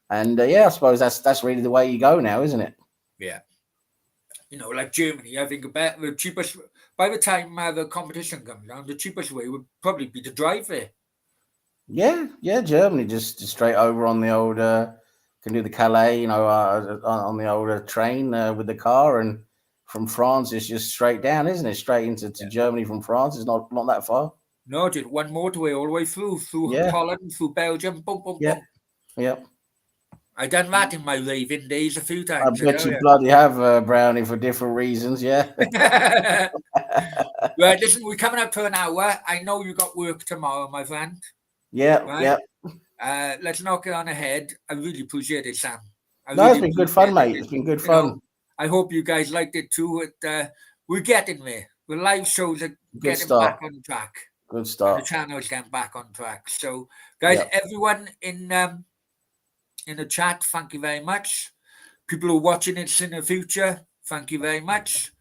And I suppose that's really the way you go now, isn't it?
Yeah. Like Germany, I think about the cheapest, by the time the competition comes down, the cheapest way would probably be to drive there.
Yeah, Germany, just straight over on the old, can do the Calais, on the old train with the car, and from France it's just straight down, isn't it? Straight into Germany from France. It's not that far.
No, just one motorway all the way through Holland, through Belgium, boom, boom, boom.
Yep.
I done that in my raving days a few
I
times.
bet you bloody have, Brownie, for different reasons, yeah.
Right, listen, we're coming up to an hour. I know you got work tomorrow, my friend.
Yeah,
right? Let's knock it on ahead. I really appreciate it, Sam.
It's been good fun, mate. It's been good fun.
I hope you guys liked it too. We're getting there. The live shows are getting back on track.
Good start.
And the channel's getting back on track. So, guys, everyone in the chat, thank you very much. People who are watching it in the future, thank you very much.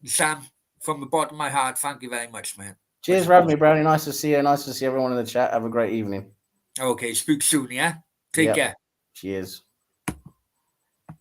Sam, from the bottom of my heart, thank you very much, man.
Cheers for having me, Brownie. Nice to see you. Nice to see everyone in the chat. Have a great evening.
Okay, speak soon, yeah? Take care.
Cheers.